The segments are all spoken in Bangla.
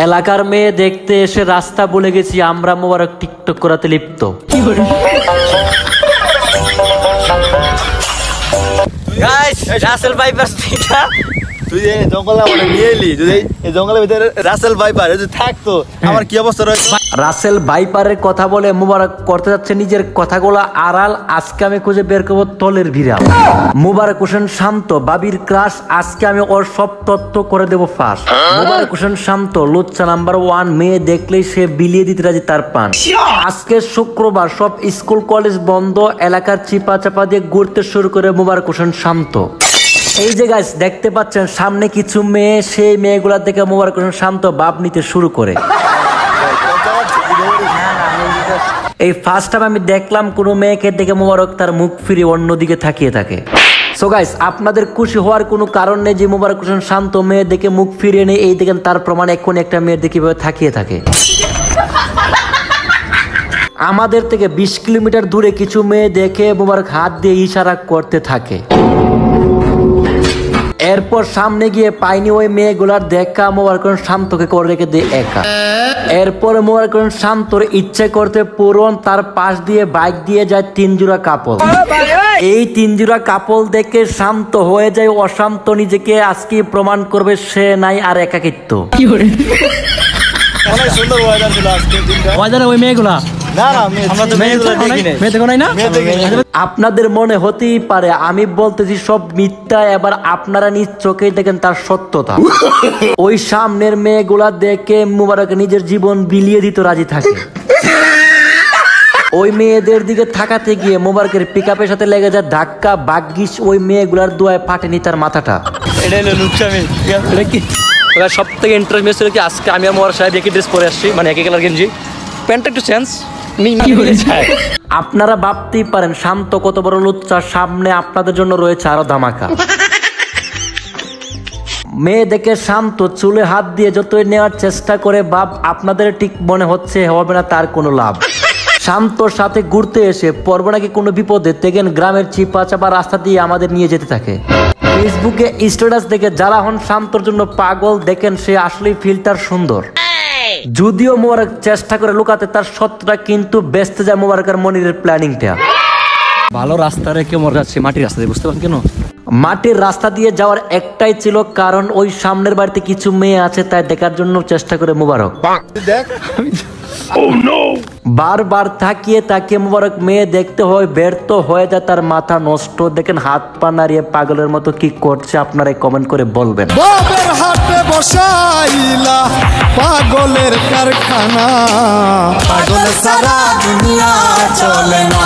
এলাকার মেয়ে দেখতে এসে রাস্তা বলে গেছি আমরা মোবারক টিকটক করাতে লিপ্ত। গাইস রাসেল ভাইপার স্পিকার তুই এই জঙ্গলে মানে নিয়ে এলি যদি এই জঙ্গলের ভিতরে রাসেল ভাইপার যদি থাকতো আমার কি অবস্থা রইতো। রাসেল ভাইপারের কথা বলে মোবারক করতে যাচ্ছে নিজের কথাগুলো আড়াল। আজকে আমি খুঁজে বের করবো তলের ভিড়াল। মোবারক হোসেন শান্ত বাবির ক্রাশ, আজকে আমি ওর সব তথ্য করে দেবো ফাঁস। মোবারক হোসেন শান্ত লুচ্চা নাম্বার 1, মেয়ে দেখলেই সে বিলিয়ে দিতে রাজি তার পান। আজকে শুক্রবার, সব স্কুল কলেজ বন্ধ, এলাকার চিপা চাপা দিয়ে ঘুরতে শুরু করে মোবারক হোসেন শান্ত। এই যে গাইস দেখতে পাচ্ছেন সামনে কিছু মেয়ে, সেই মেয়েগুলা দেখে মোবারক হোসেন শান্ত ভাব নিতে শুরু করে। এই ফার্স্ট টাইম আমি দেখলাম কোনো মেয়েকে দেখে মোবারক তার মুখ ফিরিয়ে অন্যদিকে তাকিয়ে থাকে। সো গাইস আপনাদের খুশি হওয়ার কোনো কারণ নেই যে মোবারক হোসেন শান্ত মেয়ে দেখে মুখ ফিরিয়ে নেই, এই দেখেন তার প্রমাণ এখন একটা মেয়ের দেখে কিভাবে তাকিয়ে থাকে। আমাদের থেকে 20 কিলোমিটার দূরে কিছু মেয়ে দেখে মোবারক হাত দিয়ে ইশারা করতে থাকে। এরপর সামনে গিয়ে পাইনি ওই মেয়েগুলার দেখা মোবারক হোসেন শান্তকে করে রেখে দিয়ে একা। এরপর মোবারক হোসেন শান্তর ইচ্ছে করতে পূরণ তার পাশ দিয়ে বাইক দিয়ে যায় 3 জোড়া কাপল। এই 3 জোড়া কাপল দেখে শান্ত হয়ে যায় অশান্ত, নিজেকে আজকে প্রমাণ করবে সে নাই আর একাকিত্ব। অনেক সুন্দর ওয়েদার ছিল আজকে দিনটা। ওয়েদারে ওই মেয়েগুলা আমরা তো মেয়েগুলো দেখি নাই। আপনাদের মনে হতেই পারে আমি বলতেছি সব মিথ্যা, এবার আপনারা নিজ চোখেই দেখেন তার সত্যতা। ওই সামনের মেয়েগুলা দেখে মোবারক নিজের জীবন বিলিয়ে দিতে রাজি থাকে। ওই মেয়েদের দিকে থাকাতে গিয়ে মোবারকের পিকআপের সাথে লেগে যায় ধাক্কা, ভাগ্যিস ওই মেয়েগুলার দোয়ায় ফাটেনি তার মাথাটা। এটা হলো লুচ্চামি। এটা কি সব থেকে ইন্টারেস্ট ছিল কি আজকে আমি আর মোবারক সাহেব একই ড্রেস পরে আসছি, মানে একই কালার গেঞ্জি, প্যান্টটা একটু চেঞ্জ। আপনারা ভাবতেই পারেন শান্ত কত বড় লুচ্চা, সামনে আপনাদের জন্য রয়েছে আরো ধামাকা। মেয়ে দেখে শান্ত চুলে হাত দিয়ে যতই নেওয়ার চেষ্টা করে ভাব আপনাদের ঠিক মনে হচ্ছে হবে না তার কোনো লাভ। শান্তর সাথে ঘুরতে এসে পড়বো নাকি কোনো বিপদে, দেখেন গ্রামের চিপা চাপা রাস্তা দিয়ে আমাদের নিয়ে যেতে থাকে। ফেসবুকে স্ট্যাটাস দেখে যারা হন শান্তর জন্য পাগল, দেখেন সে আসলেই ফিল্টার সুন্দর। যদিও মোবারক চেষ্টা করে লুকাতে তার সত্যটা, কিন্তু বেচতে যায় মোবারকের মনিরের প্ল্যানিংটা। ভালো রাস্তা রেখে মোর যাচ্ছে মাটির রাস্তা দিয়ে, বুঝতে পারেন কেন? মাটির রাস্তা দিয়ে যাওয়ার একটাই ছিল কারণ, ওই সামনের বাড়িতে কিছু মেয়ে আছে তাই দেখার জন্য চেষ্টা করে মোবারক। বারবার তাকিয়ে তাকিয়ে মোবারক মেয়ে দেখতে হয়, ব্যর্থ হয়ে যায়, তার মাথা নষ্ট। দেখেন হাত পা নাড়িয়ে পাগলের মতো কি করছে, আপনারা কমেন্ট করে বলবেন। হাতে বসাইলা পাগলের কারখানা, পাগল সারা দুনিয়া চলে না।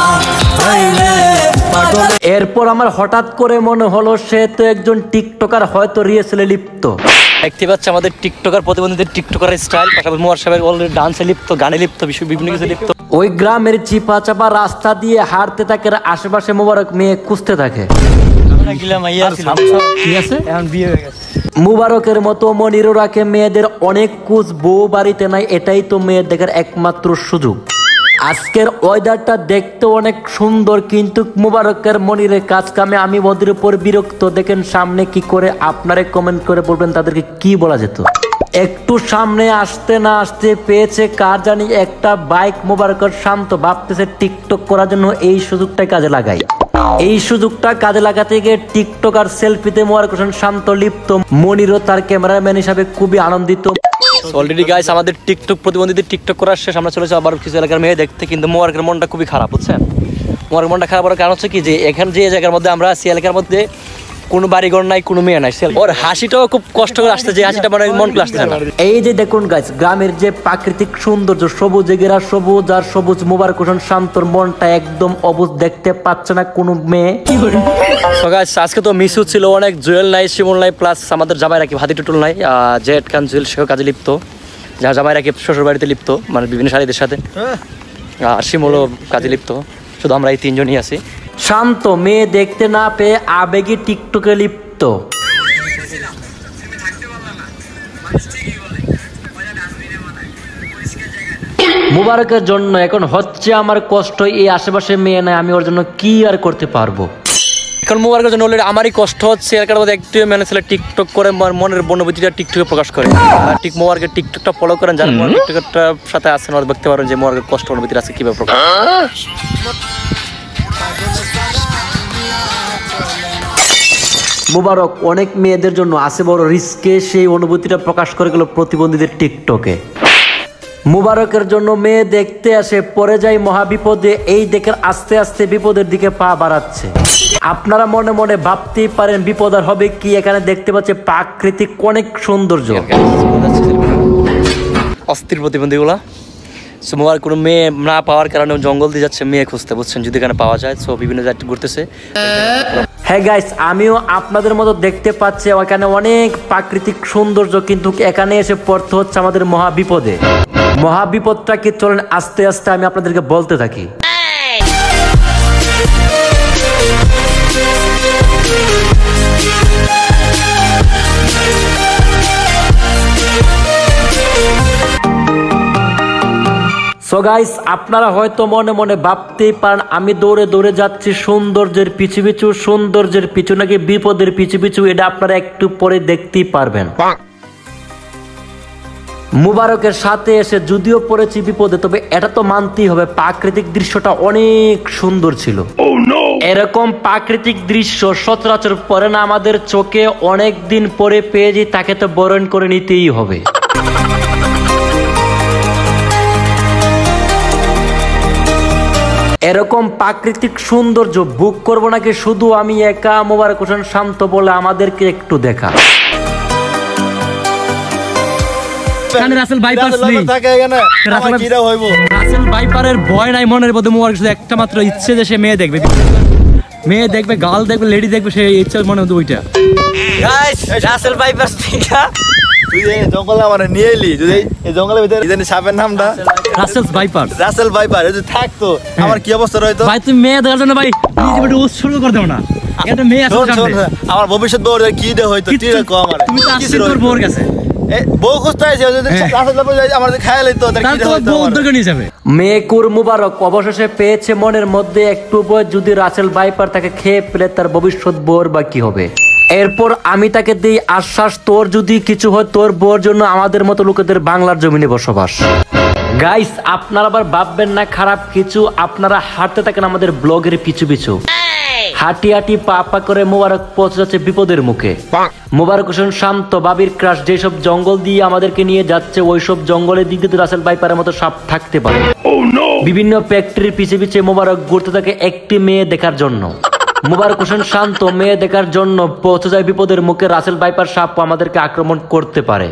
এরপর আমার হঠাৎ করে মনে হলো সে তো একজন টিকটকার, হয়তো রিহার্সালে লিপ্ত। দেখতে পাচ্ছি আমাদের টিকটকার প্রতিবন্ধীদের টিকটকার স্টাইল, পাশাপাশি মোবারক সাহেব অলরেডি ডান্সে লিপ্ত, গানে লিপ্ত, বিভিন্ন কিছু লিপ্ত। ওই গ্রামের চিপা চাপা রাস্তা দিয়ে হাঁটতে থাকে, আশেপাশে মোবারক মেয়ে খুঁজতে থাকে। মুবারকের মতো মনিরও রাখে মেয়েদের অনেক কুচ, বউ বাড়িতে নাই, এটাই তো মেয়ের দেখার একমাত্র সুযোগ। আজকের ওয়েদারটা দেখতে অনেক সুন্দর, কিন্তু মুবারকের মনিরের কাজ কামে আমি ওদের উপর বিরক্ত। দেখেন সামনে কি করে, আপনারা কমেন্ট করে বলবেন তাদেরকে কি বলা যেত। একটু সামনে আসতে না আসতে পেয়েছে কার জানি একটা বাইক। মুবারকের শান্ত ভাবতেছে টিকটক করার জন্য এই সুযোগটাই কাজে লাগাই। এই সুযোগটা কাজে লাগাতে গিয়ে টিকটক আর সেলফিতে মোবারক হোসেন শান্ত লিপ্ত। মনিরও তার ক্যামেরাম্যান হিসাবে খুবই আনন্দিত। অলরেডি গাইস আমাদের টিকটক প্রতিবন্ধীদের টিকটক করার শেষ, আমরা চলেছি আবার কিছু এলাকার মেয়ে দেখতে, কিন্তু মোবারকের মনটা খুবই খারাপ, বুঝছেন? মোবারকের মনটা খারাপ হওয়ার কারণ হচ্ছে কি, যে এখানে যে জায়গার মধ্যে আমরা আছি এলাকার মধ্যে কোনো বাড়িঘর নাই, কোনো মেয়ে নাই। ওর হাসিটাও খুব কষ্ট করে আসছে, যে হাসিটা মানে মন করে আসছে না। এই যে দেখুন গাইস গ্রামের যে প্রাকৃতিক সৌন্দর্য, সবুজ ঘেরা, সবুজ আর সবুজ। মোবারক হোসেন শান্তর মনটা একদম অবুঝ, দেখতে পাচ্ছে না কোনো মেয়ে। সো গাইস আজকে তো মিসু ছিল অনেক, জুয়েল নাই, শিমুল নাই, প্লাস আমাদের জামাই রাকিব হাতি টুটুল নাই, জেড খান জুয়েল সেও কাজে লিপ্ত, যার জামাই রাকিব শ্বশুর বাড়িতে লিপ্ত, মানে বিভিন্ন শাড়িদের সাথে, আর শিমুলও কাজে লিপ্ত। শুধু আমরা এই 3 জনই আছি। শান্ত মেয়ে দেখতে না পেয়ে আবেগে টিকটকে লিপ্ত। মুবারকের জন্য এখন হচ্ছে আমার কষ্ট, এই আশেপাশে মেয়ে নাই, আমি ওর জন্য কি আর করতে পারবো। এখন মোবারকের জন্য অলরেডি আমারই কষ্ট হচ্ছে, এর কারণে একটু মেনে ছেলে টিকটক করে মনের অনুভূতিটা টিকটকে প্রকাশ করে। আর মোবারকের টিকটকটা ফলো করেন, যারা টিকটকটার সাথে আছেন ওরা দেখতে পারেন যে মোবারকের কষ্ট অনুভূতিটা আছে কিভাবে প্রকাশ। মোবারক অনেক মেয়েদের জন্য আছে বড় রিস্কে সেই অনুভূতিটা প্রকাশ করে গেল প্রতিবন্ধীদের টিকটকে। মুবারকের জন্য মেয়ে দেখতে আসে, পরে যায় মহাবিপদে, এই দেখে আস্তে আস্তে বিপদের দিকে পা বাড়াচ্ছে। আপনারা মনে মনে ভাবতেই পারেন বিপদ আর হবে কি, এখানে দেখতে পাচ্ছে প্রাকৃতিক অনেক সৌন্দর্য। অস্থির প্রতিবন্ধীগুলা মোবারক কোনো মেয়ে না পাওয়ার কারণে জঙ্গল দিয়ে যাচ্ছে মেয়ে খুঁজতে, বুঝছেন, যদি এখানে পাওয়া যায়। সো বিভিন্ন জায়গায় ঘুরতেছে। হ্যাঁ গাইস, আমিও আপনাদের মতো দেখতে পাচ্ছি ওখানে অনেক প্রাকৃতিক সৌন্দর্য, কিন্তু এখানে এসে পড়তে হচ্ছে আমাদের মহাবিপদে। মহাবিপদটা কি চলেন আস্তে আস্তে আমি আপনাদেরকে বলতে থাকি। সো গাইস, আপনারা হয়তো মনে মনে ভাবতেই পারেন আমি দৌড়ে দৌড়ে যাচ্ছি সৌন্দর্যের পিছু পিছু, সৌন্দর্যের পিছু নাকি বিপদের পিছু পিছু, এটা আপনারা একটু পরে দেখতেই পারবেন। মুবারকের সাথে এসে যদিও পড়েছি বিপদে, তবে এটা তো মানতেই হবে প্রাকৃতিক দৃশ্যটা অনেক সুন্দর ছিল। এরকম প্রাকৃতিক দৃশ্য সচরাচর পড়ে না আমাদের চোখে, অনেক দিন পরে পেয়েছি, তাকে তো বরণ করে নিতেই হবে। এরকম প্রাকৃতিক সৌন্দর্য বুক করবো নাকি শুধু আমি একা? মোবারক হোসেন শান্ত বলে আমাদেরকে একটু দেখা। রাসেল বাইপারের ভয় নাই মনের মধ্যে, মোবারক শুধু একটা মাত্র ইচ্ছে যে সে মেয়ে দেখবে, মেয়ে দেখবে, গার্ল দেখবে, লেডি দেখবে, সে ইচ্ছা মনে হতো ওইটা। রাসেল বাইপার তুই জঙ্গলে আমার নিয়ে এলি, যদি এই জঙ্গলের ভিতরে সাপের নামটা রাসেল ভাইপার যদি থাকতো আমার কি অবস্থা রইতো? ভাই তুমি মেয়ে দেখার জন্য ভাই নিজে একটু উৎসর্গ করে দাও না, এটা মেয়ে আছে সামনে। আমার ভবিষ্যৎ বউ কি দে হইতো, কি রকম আমার তুমি তো আসছিস তোর বউর কাছে, বউ খুঁজতে আইছে, যদি রাসেল ভাইপার আমাদের খায়া লইতো তাহলে কি হইতো? বউ উদ্যোগ নিয়ে যাবে। মেয়েকুর মুবারক অবশেষে পেয়েছে মনের মধ্যে একটু বয়, যদি রাসেল ভাইপার তাকে খেয়ে ফেলে তার ভবিষ্যৎ বউর বা কি হবে। এরপর আমি তাকে দিই আশ্বাস, তোর যদি কিছু হয় তোর বউর জন্য আমাদের মতো লোকেদের বাংলার জমিনে বসবাস। গাইস, আপনারা আবার ভাববেন না খারাপ কিছু, আপনারা হাঁটতে থাকেন আমাদের ব্লগের পিছু পিছু, হাঁটি হাঁটি পা পা করে মোবারক পৌঁছে যাচ্ছে বিপদের মুখে। মোবারক হোসেন শান্ত বাবির ক্রাশ যেসব জঙ্গল দিয়ে আমাদেরকে নিয়ে যাচ্ছে, ওইসব জঙ্গলের দিক দিয়ে রাসেল ভাইপারের মতো সাপ থাকতে পারে। বিভিন্ন ফ্যাক্টরির পিছে পিছে মোবারক ঘুরতে থাকে একটি মেয়ে দেখার জন্য। মোবারক হোসেন শান্ত মেয়ে দেখার জন্য পৌঁছে যায় বিপদের মুখে, রাসেল ভাইপার সাপ আমাদেরকে আক্রমণ করতে পারে।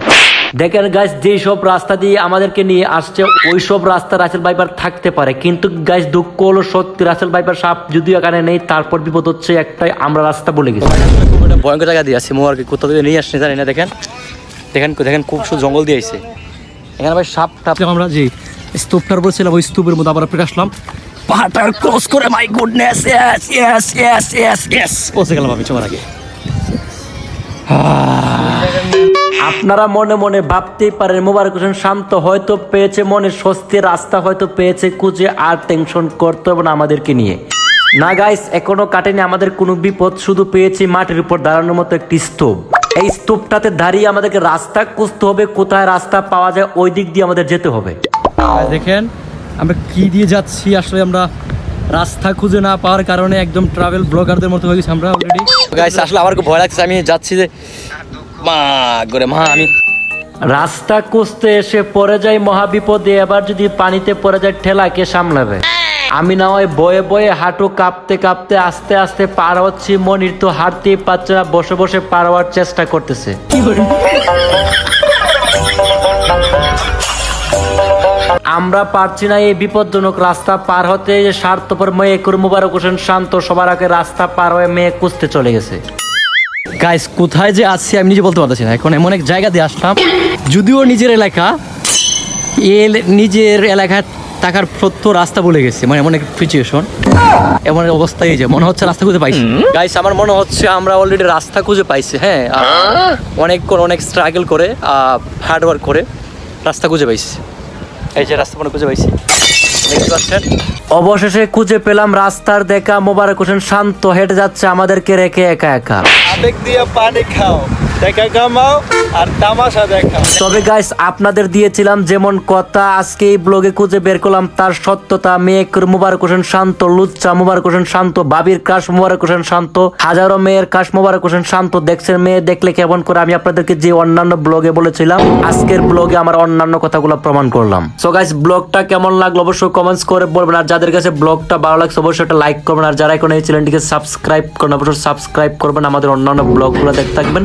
দেখেন গাইস, যেই সব রাস্তা দিয়ে আমাদেরকে নিয়ে আসছে ওই সব রাস্তা রাসেল ভাইপার থাকতে পারে, কিন্তু গাইস দুঃখ হলো সত্যি রাসেল ভাইপার সাপ যদিও এখানে নেই, তারপর বিপদ হচ্ছে একটাই, আমরা রাস্তা বলে গেছি। ভয়ঙ্কর জায়গা দিয়ে আসছি, মোবারকে কোথাও দিয়ে নিয়ে আসছি জানি না। দেখেন দেখেন দেখেন খুব জঙ্গল দিয়ে আসছে এখানে ভাই, সাপ টাপ। আমরা যে স্তূপটার উপর ছিলাম ওই স্তূপের মধ্যে আবার ফিরে আসলাম, পাহাড়টা ক্রস করে। My goodness, yes yes yes yes yes, পৌঁছে গেলাম আমি সবার আগে। আপনারা মনে মনে ভাবতেই পারেন মোবারক হোসেন শান্ত হয়তো পেয়েছে মনে স্বস্তি, রাস্তা হয়তো পেয়েছে খুঁজে, আর টেনশন করতে হবে না আমাদেরকে নিয়ে। না গাইস, এখনো কাটেনি আমাদের কোনো বিপদ, শুধু পেয়েছি মাটির উপর দাঁড়ানোর মতো একটি স্তূপ। এই স্তূপটাতে দাঁড়িয়ে আমাদেরকে রাস্তা খুঁজতে হবে, কোথায় রাস্তা পাওয়া যায় ওই দিক দিয়ে আমাদের যেতে হবে। দেখেন আমরা কি দিয়ে যাচ্ছি, আসলে আমরা রাস্তা খুঁজে না পাওয়ার কারণে একদম ট্রাভেল ব্লগারদের মতো হয়ে গেছি আমরা অলরেডি। গাইস আসলে আমার খুব ভয় লাগছে, আমি যাচ্ছি যে আমি রাস্তা খুঁজতে এসে পড়ে যাই মহাবিপদে। এবার যদি পানিতে পড়ে যায় ঠেলা কে সামলাবে? আমি না হয় বয়ে বয়ে হাঁটু কাঁপতে কাঁপতে আস্তে আস্তে পার হচ্ছি, মনির তো হাঁটতেই পারছে না, বসে বসে পার হওয়ার চেষ্টা করতেছে। আমরা পারছি না এই বিপজ্জনক রাস্তা পার হতে, স্বার্থপর মেয়েকুর মোবারক হোসেন শান্ত সবার আগে রাস্তা পার হয়ে মেয়ে খুঁজতে চলে গেছে। গাইস কোথায় যে আসছি আমি নিজে বলতে পারতেছি না, এখন এমন এক জায়গা দিয়ে আসলাম, যদিও নিজের এলাকা, নিজের এলাকায় থাকার সত্য রাস্তা বলে গেছে, মানে এমন এক সিচুয়েশন, এমন অবস্থায় যে মনে হচ্ছে রাস্তা খুঁজে পাইছি। গাইস আমার মনে হচ্ছে আমরা অলরেডি রাস্তা খুঁজে পাইছি। হ্যাঁ, অনেক স্ট্রাগল করে হার্ড ওয়ার্ক করে রাস্তা খুঁজে পাইছি। এই যে রাস্তা মনে খুঁজে পাইছি। দেখতে পাচ্ছেন। অবশেষে খুঁজে পেলাম রাস্তার দেখা মোবারক হোসেন শান্ত হেঁটে যাচ্ছে আমাদেরকে রেখে একা একা। আবেগ দিয়ে পানি খাও, টাকা কামাও আর তামাশা দেখাও। তবে গাইস আপনাদের দিয়েছিলাম যেমন কথা, আজকে এই ব্লগে খুঁজে বের করলাম তার সত্যতা। মেয়ের মোবারক হোসেন শান্ত, লুচ্চা মোবারক হোসেন শান্ত, বাবির ক্রাশ মোবারক হোসেন শান্ত, হাজারো মেয়ের ক্রাশ মোবারক হোসেন শান্ত। দেখছেন মেয়ে দেখলে কেমন করে আমি আপনাদেরকে যে অন্যান্য ব্লগে বলেছিলাম, আজকের ব্লগে আমার অন্যান্য কথাগুলো প্রমাণ করলাম। সো গাইস ব্লগটা কেমন লাগলো অবশ্যই কমেন্টস করে বলবেন, আর যাদের কাছে ব্লগটা ভালো লাগছে অবশ্যই একটা লাইক করবেন, আর যারা এখন এই চ্যানেলটিকে সাবস্ক্রাইব করেন অবশ্যই সাবস্ক্রাইব করবেন, আমাদের অন্যান্য ব্লগগুলো দেখতে থাকবেন।